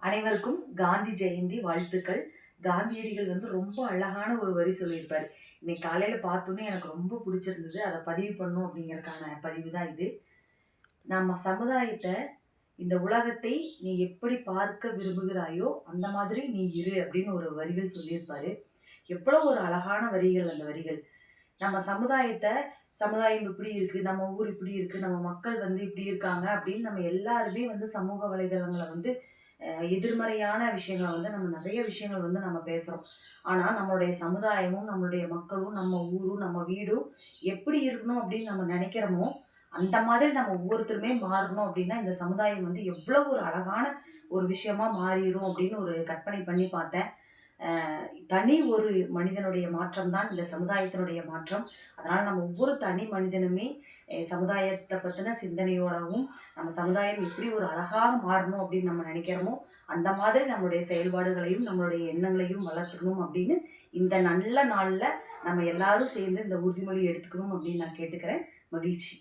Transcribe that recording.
அனைவருக்கும் காந்தி ஜெயந்தி வாழ்த்துக்கள். காந்தியடிகள் ரொம்ப அழகான ஒரு வரி சொல்லியிருப்பார். இன்னைக்கு காலையில் பார்த்தோன்னே எனக்கு ரொம்ப பிடிச்சிருந்தது. அதை பதிவு பண்ணும் அப்படிங்கிறதுக்கான பதிவு தான் இது. நம்ம சமுதாயத்தை, இந்த உலகத்தை நீ எப்படி பார்க்க விரும்புகிறாயோ அந்த மாதிரி நீ இரு அப்படின்னு ஒரு வரிகள் சொல்லியிருப்பாரு. எவ்வளோ ஒரு அழகான வரிகள் அந்த வரிகள். நம்ம சமுதாயம் இப்படி இருக்கு, நம்ம ஊர் இப்படி இருக்கு, நம்ம மக்கள் இப்படி இருக்காங்க அப்படின்னு நம்ம எல்லாருமே சமூக வலைதளங்களை எதிர்மறையான விஷயங்களை நம்ம நிறைய விஷயங்கள் நம்ம பேசுறோம். ஆனா நம்மளுடைய சமுதாயமும் நம்மளுடைய மக்களும் நம்ம ஊரும் நம்ம வீடும் எப்படி இருக்கணும் அப்படின்னு நம்ம நினைக்கிறோமோ அந்த மாதிரி நம்ம ஒவ்வொருத்தருமே மாறணும் அப்படின்னா இந்த சமுதாயம் எவ்வளவு ஒரு அழகான ஒரு விஷயமா மாறிடும் அப்படின்னு ஒரு கற்பனை பண்ணி பார்த்தேன். தனி ஒரு மனிதனுடைய மாற்றம் தான் இந்த சமுதாயத்தினுடைய மாற்றம். அதனால் நம்ம ஒவ்வொரு தனி மனிதனுமே சமுதாயத்தை பற்றின சிந்தனையோடவும் நம்ம சமுதாயம் எப்படி ஒரு அழகாக மாறணும் அப்படின்னு நம்ம நினைக்கிறோமோ அந்த மாதிரி நம்மளுடைய செயல்பாடுகளையும் நம்மளுடைய எண்ணங்களையும் வளர்த்துக்கணும் அப்படின்னு இந்த நல்ல நாளில் நம்ம எல்லாரும் சேர்ந்து இந்த உறுதிமொழி எடுத்துக்கணும் அப்படின்னு நான் கேட்டுக்கிறேன். மகிழ்ச்சி.